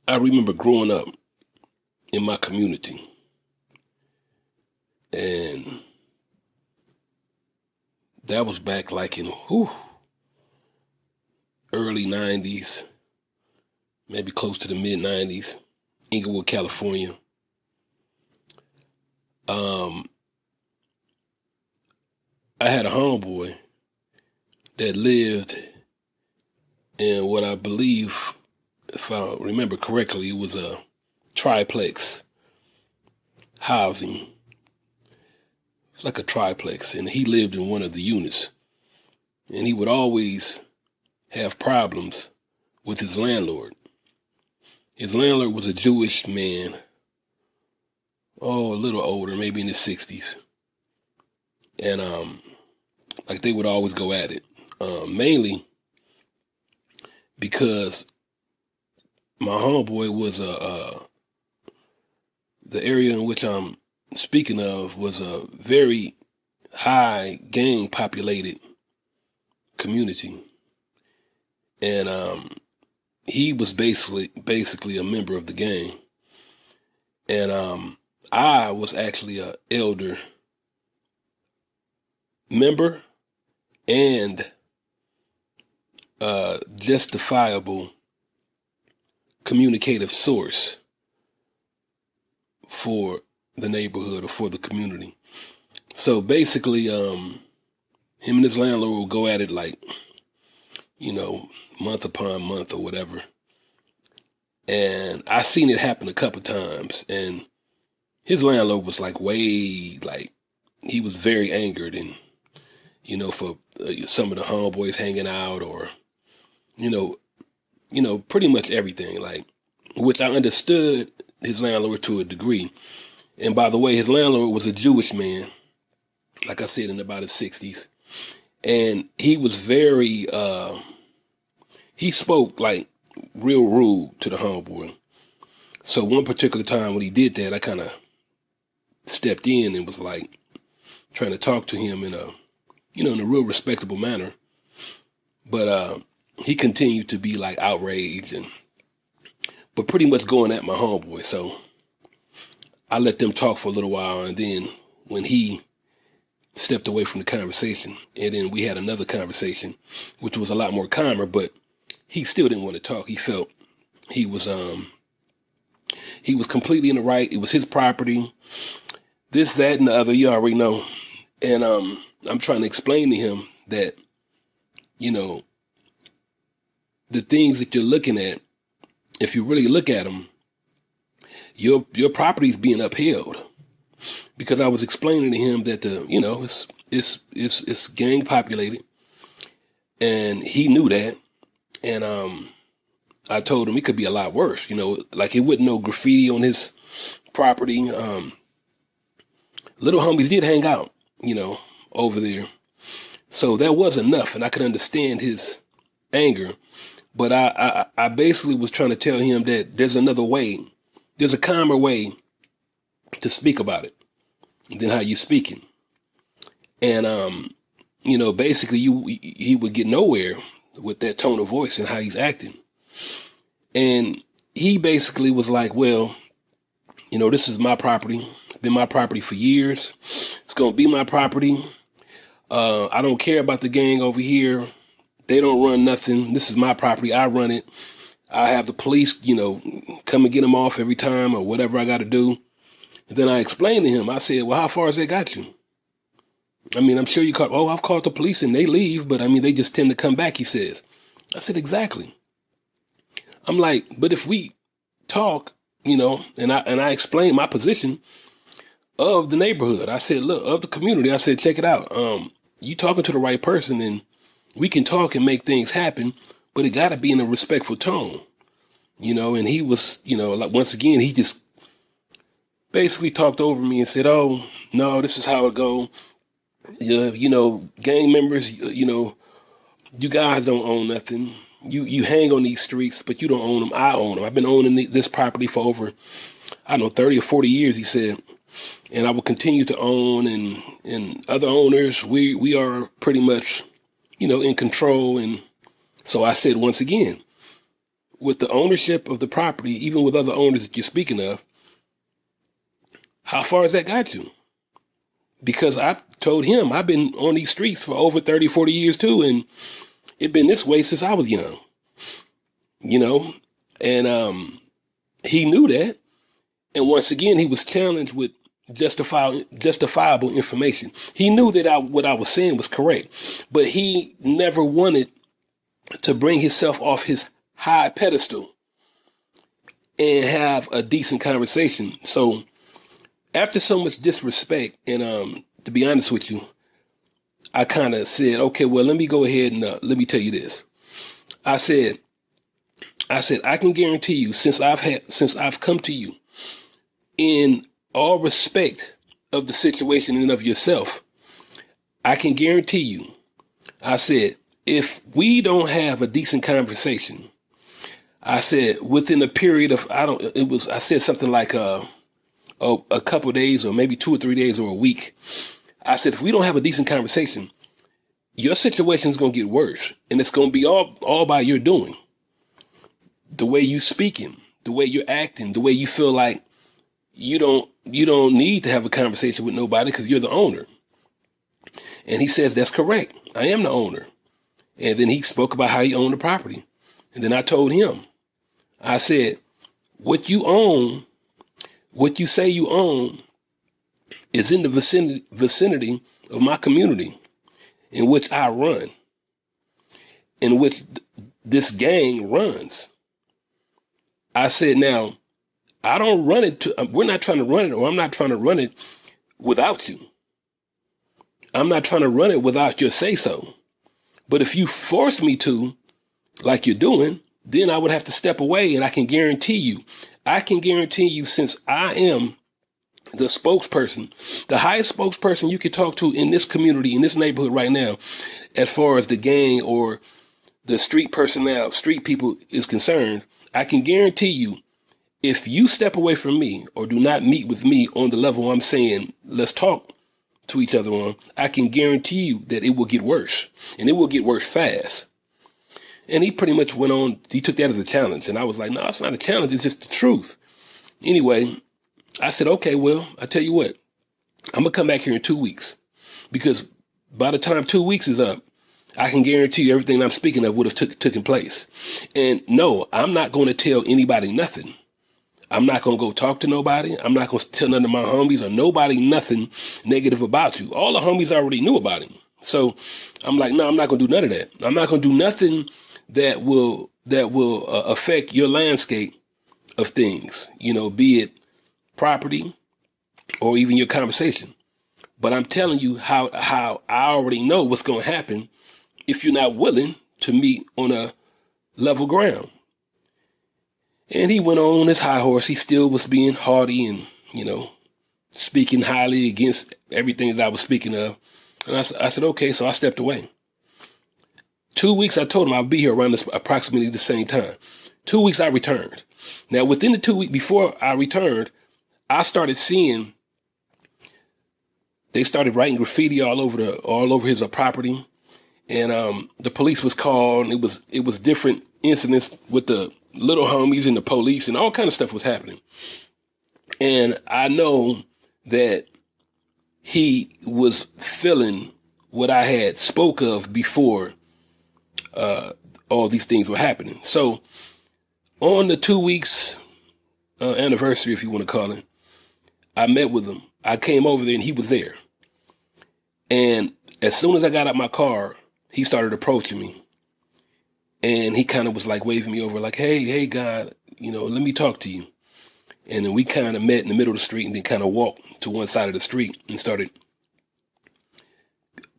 I remember growing up in my community, and that was back like in early 90s, maybe close to the mid 90s, Inglewood, California. Um, I had a homeboy that lived in what I believe, if I remember correctly, it was a triplex housing. It's like a triplex, and he lived in one of the units. And he would always have problems with his landlord. His landlord was a Jewish man, a little older, maybe in his 60s. And like they would always go at it, mainly because my homeboy was the area in which I'm speaking of was a very high gang populated community, and he was basically a member of the gang, and I was actually a elder member and justifiable communicative source for the neighborhood or for the community. So basically, him and his landlord would go at it like, month upon month or whatever. And I seen it happen a couple times, and his landlord was like he was very angered, and for some of the homeboys hanging out, or pretty much everything, like, which I understood his landlord to a degree. And by the way, his landlord was a Jewish man, like I said, in about his 60s. And he was he spoke like real rude to the homeboy. So one particular time when he did that, I kind of stepped in and was like trying to talk to him in a real respectable manner. But he continued to be like outraged but pretty much going at my homeboy. So I let them talk for a little while, and then when he stepped away from the conversation, and then we had another conversation, which was a lot more calmer, but he still didn't want to talk. He felt he was completely in the right. It was his property, this, that, and the other. You already know. And I'm trying to explain to him that, the things that you're looking at, if you really look at them, your property's being upheld. Because I was explaining to him that it's gang populated, and he knew that. And I told him it could be a lot worse. Like it wouldn't no graffiti on his property. Little homies did hang out, over there. So that was enough, and I could understand his anger. But I basically was trying to tell him that there's another way. There's a calmer way to speak about it than how you're speaking. And, basically he would get nowhere with that tone of voice and how he's acting. And he basically was like, well, this is my property. It's been my property for years. It's going to be my property. I don't care about the gang over here. They don't run nothing. This is my property. I run it. I have the police, come and get them off every time or whatever I got to do. And then I explained to him, I said, well, how far has that got you? I mean, I'm sure I've called the police and they leave, but I mean, they just tend to come back, he says. I said, exactly. I'm like, but if we talk, and I explained my position of the neighborhood. I said, look, of the community, I said, check it out. You talking to the right person, and we can talk and make things happen, but it got to be in a respectful tone, and he was, like, once again, he just basically talked over me and said, oh, no, this is how it go. Gang members, you guys don't own nothing. You hang on these streets, but you don't own them. I own them. I've been owning this property for over, 30 or 40 years, he said. And I will continue to own, and other owners, we are pretty much, in control. And so I said, once again, with the ownership of the property, even with other owners that you're speaking of, how far has that got you? Because I told him I've been on these streets for over 30, 40 years too, and it's been this way since I was young, you know? And he knew that. And once again, he was challenged with justifiable information. He knew that what I was saying was correct, but he never wanted to bring himself off his high pedestal and have a decent conversation. So after so much disrespect, and to be honest with you, I kind of said, okay, well, let me go ahead and let me tell you this. I said, I can guarantee you, since I've come to you in all respect of the situation and of yourself, I can guarantee you, I said, if we don't have a decent conversation, I said, within a period of, I said something like a couple of days, or maybe 2 or 3 days, or a week. I said, if we don't have a decent conversation, your situation is going to get worse, and it's going to be all by your doing. The way you speaking, the way you're acting, the way you feel like you don't need to have a conversation with nobody because you're the owner. And he says, that's correct. I am the owner. And then he spoke about how he owned the property. And then I told him, I said, what you own, what you say you own, is in the vicinity of my community in which I run, in which this gang runs. I said, now, I don't run it we're not trying to run it, or I'm not trying to run it without you. I'm not trying to run it without your say so. But if you force me to, like you're doing, then I would have to step away. And I can guarantee you, since I am the spokesperson, the highest spokesperson you could talk to in this community, in this neighborhood right now, as far as the gang or the street personnel, street people is concerned, I can guarantee you, if you step away from me or do not meet with me on the level I'm saying, let's talk to each other on, I can guarantee you that it will get worse, and it will get worse fast. And he pretty much went on, he took that as a challenge. And I was like, no, it's not a challenge. It's just the truth. Anyway, I said, okay, well, I tell you what, I'm going to come back here in 2 weeks, because by the time 2 weeks is up, I can guarantee you everything I'm speaking of would have taken place. And no, I'm not going to tell anybody nothing. I'm not going to go talk to nobody. I'm not going to tell none of my homies or nobody nothing negative about you. All the homies already knew about him. So I'm like, no, I'm not going to do none of that. I'm not going to do nothing that will affect your landscape of things, be it property or even your conversation. But I'm telling you how I already know what's going to happen if you're not willing to meet on a level ground. And he went on his high horse. He still was being haughty and, speaking highly against everything that I was speaking of. And I said, okay, so I stepped away. 2 weeks, I told him I'd be here around approximately the same time. 2 weeks, I returned. Now, within the 2 weeks before I returned, I started seeing, they started writing graffiti all over his property. And the police was called, and it was different incidents with the little homies and the police, and all kind of stuff was happening. And I know that he was feeling what I had spoke of before all these things were happening. So on the 2 weeks anniversary, if you want to call it, I met with him. I came over there and he was there. And as soon as I got out my car, he started approaching me. And he kind of was like waving me over, like, hey, God, let me talk to you. And then we kind of met in the middle of the street and then kind of walked to one side of the street and started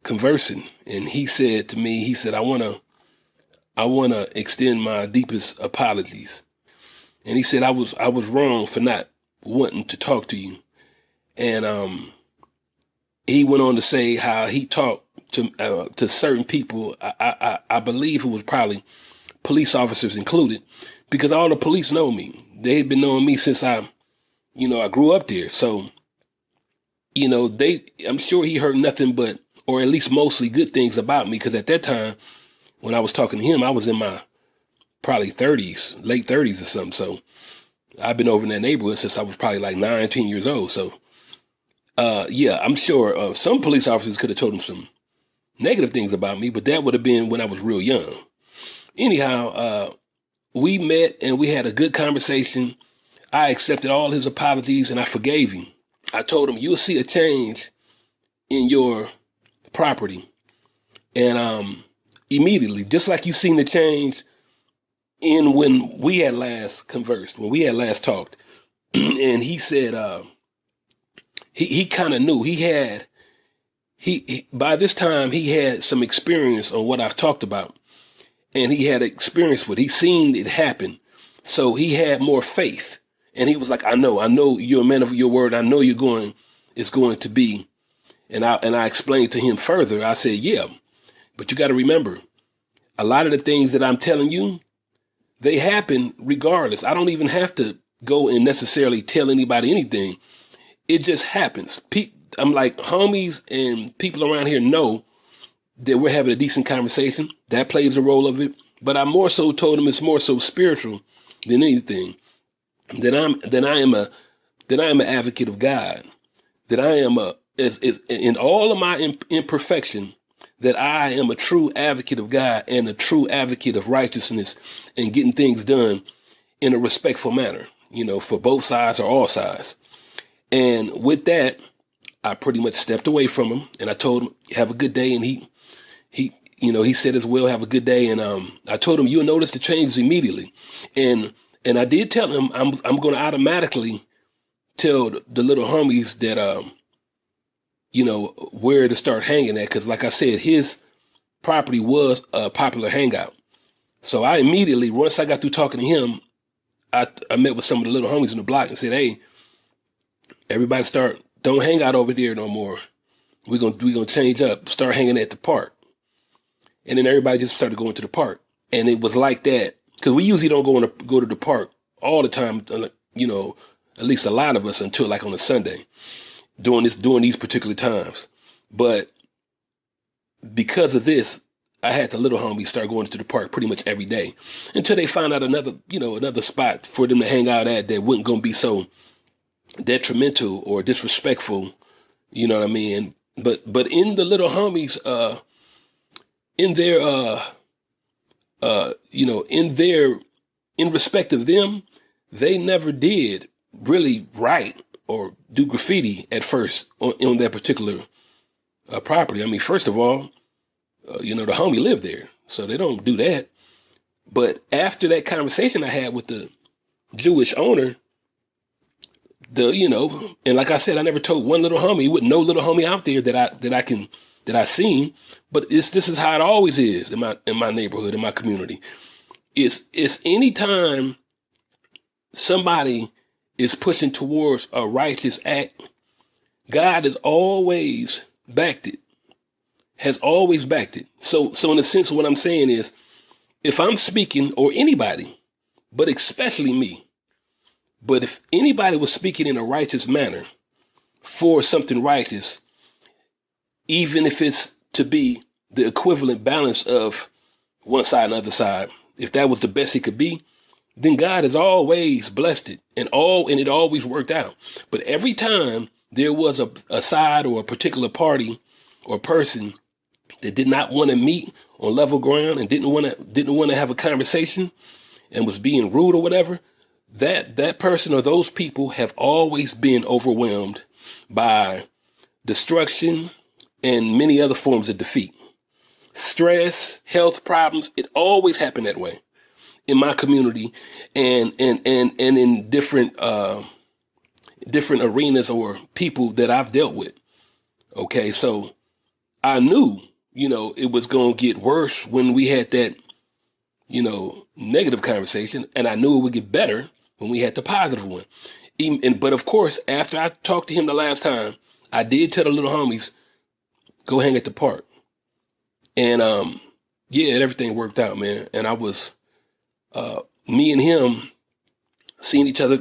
conversing. And he said to me, I want to extend my deepest apologies. And he said, I was wrong for not wanting to talk to you. And he went on to say how he talked to certain people, I believe it was probably police officers included, because all the police know me. They had been knowing me since I grew up there. So, I'm sure he heard nothing but, or at least mostly good things about me. Because at that time, when I was talking to him, I was in my probably 30s, late 30s or something. So I've been over in that neighborhood since I was probably like 19 years old. So, yeah, I'm sure some police officers could have told him some negative things about me, but that would have been when I was real young. Anyhow, we met and we had a good conversation. I accepted all his apologies and I forgave him. I told him, you'll see a change in your property. And immediately, just like you seen the change in when we had last conversed, when we had last talked, and he said he kind of knew he by this time he had some experience on what I've talked about, and he had experience with. He seen it happen, so he had more faith, and he was like, I know you're a man of your word. I know it's going to be, and I explained to him further. I said, yeah, but you got to remember, a lot of the things that I'm telling you, they happen regardless. I don't even have to go and necessarily tell anybody anything. It just happens. I'm like, homies and people around here know that we're having a decent conversation. That plays a role of it. But I more so told them it's more so spiritual than anything. That I am an advocate of God. That I am in all of my imperfection, that I am a true advocate of God and a true advocate of righteousness and getting things done in a respectful manner, for both sides or all sides. And with that, I pretty much stepped away from him and I told him, have a good day. And he said as well, have a good day. And I told him, you'll notice the changes immediately. And I did tell him I'm going to automatically tell the little homies that, where to start hanging at. Cause like I said, his property was a popular hangout. So I immediately, once I got through talking to him, I met with some of the little homies in the block and said, hey, everybody don't hang out over there no more. We're gonna change up, start hanging at the park. And then everybody just started going to the park. And it was like that. Cause we usually don't go to the park all the time, at least a lot of us until like on a Sunday. During these particular times. But because of this, I had the little homies start going to the park pretty much every day until they found out another spot for them to hang out at that wasn't going to be so detrimental or disrespectful. You know what I mean? But in the little homies, in respect of them, they never did really write or do graffiti at first on that particular property. I mean, first of all, the homie lived there, so they don't do that. But after that conversation I had with the Jewish owner, and like I said, I never told one little homie, with no little homie out there that I seen. But this is how it always is in my neighborhood, in my community. It's anytime somebody is pushing towards a righteous act, God has always backed it. So in a sense, what I'm saying is, if I'm speaking, or anybody, but especially me, but if anybody was speaking in a righteous manner for something righteous, even if it's to be the equivalent balance of one side and the other side, if that was the best it could be, then God has always blessed it and it always worked out. But every time there was a side or a particular party or person that did not want to meet on level ground and didn't want to have a conversation and was being rude or whatever, that person or those people have always been overwhelmed by destruction and many other forms of defeat. Stress, health problems, it always happened that way in my community and in different arenas or people that I've dealt with. Okay, so I knew, it was going to get worse when we had that, negative conversation, and I knew it would get better when we had the positive one. But of course, after I talked to him the last time, I did tell the little homies, go hang at the park. And everything worked out, man. And I was, me and him seeing each other,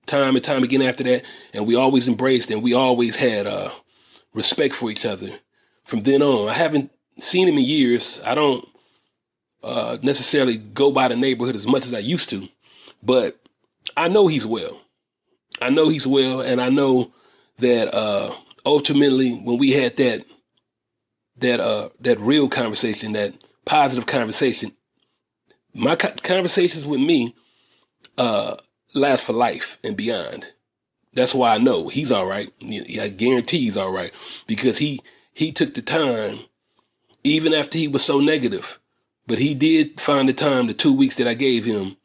time and time again after that. And we always embraced and we always had respect for each other from then on. I haven't seen him in years. I don't necessarily go by the neighborhood as much as I used to, but I know he's well. I know he's well, and I know that ultimately, when we had that real conversation, that positive conversation, my conversations with me last for life and beyond. That's why I know he's all right. I guarantee he's all right, because he took the time, even after he was so negative, but he did find the time, the 2 weeks that I gave him,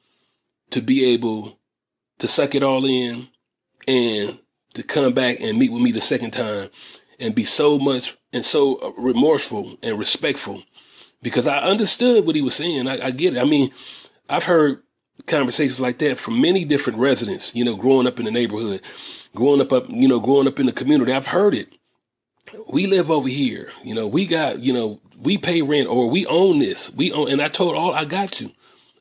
to be able to suck it all in and to come back and meet with me the second time and be so much and so remorseful and respectful, because I understood what he was saying. I get it. I mean, I've heard conversations like that from many different residents, growing up in the neighborhood, growing up in the community. I've heard it. We live over here, we got, we pay rent, or we own this. And I told I got you.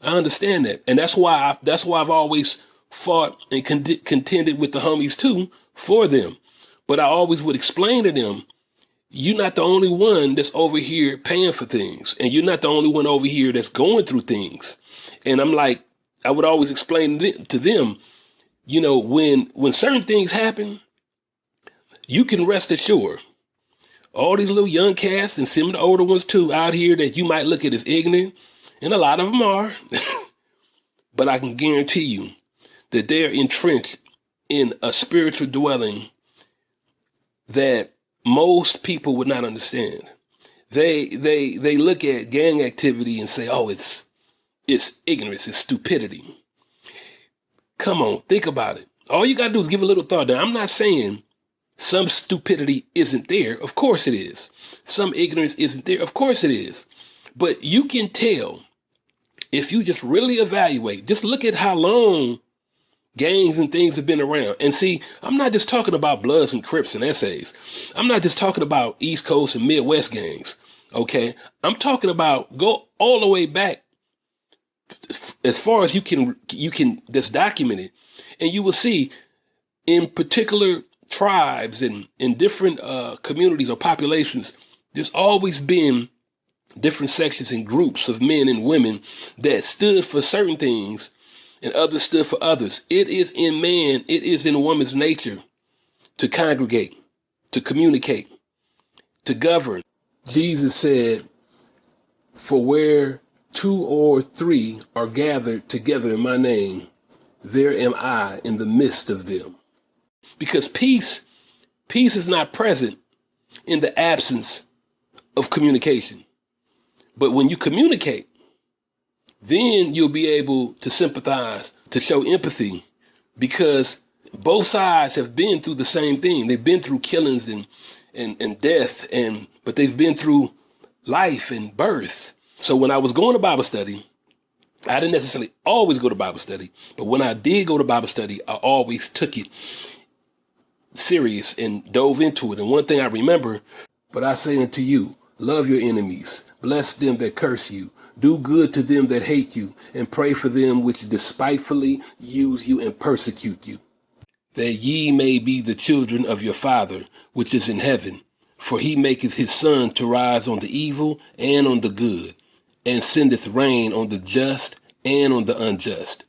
I understand that. And that's why I've always fought and contended with the homies too, for them. But I always would explain to them, you're not the only one that's over here paying for things. And you're not the only one over here that's going through things. And I'm like, I would always explain to them, when certain things happen, you can rest assured. All these little young cats, and some of the older ones too, out here that you might look at as ignorant, and a lot of them are, but I can guarantee you that they're entrenched in a spiritual dwelling that most people would not understand. They look at gang activity and say, oh, it's ignorance, it's stupidity. Come on, think about it. All you got to do is give a little thought. Now, I'm not saying some stupidity isn't there. Of course it is. Some ignorance isn't there. Of course it is. But you can tell if you just really evaluate, just look at how long gangs and things have been around. And see, I'm not just talking about Bloods and Crips and essays. I'm not just talking about East Coast and Midwest gangs. Okay. I'm talking about go all the way back as far as you can just document it. And you will see in particular tribes and in different communities or populations, there's always been different sections and groups of men and women that stood for certain things and others stood for others. It is in man, it is in woman's nature to congregate, to communicate, to govern. Jesus said, for where 2 or 3 are gathered together in my name, there am I in the midst of them. Because peace is not present in the absence of communication. But when you communicate, then you'll be able to sympathize, to show empathy, because both sides have been through the same thing. They've been through killings and death, but they've been through life and birth. So when I was going to Bible study, I didn't necessarily always go to Bible study, but when I did go to Bible study, I always took it serious and dove into it. And one thing I remember, but I say unto you, love your enemies, bless them that curse you, do good to them that hate you, and pray for them which despitefully use you and persecute you, that ye may be the children of your Father which is in heaven. For he maketh his sun to rise on the evil and on the good, and sendeth rain on the just and on the unjust.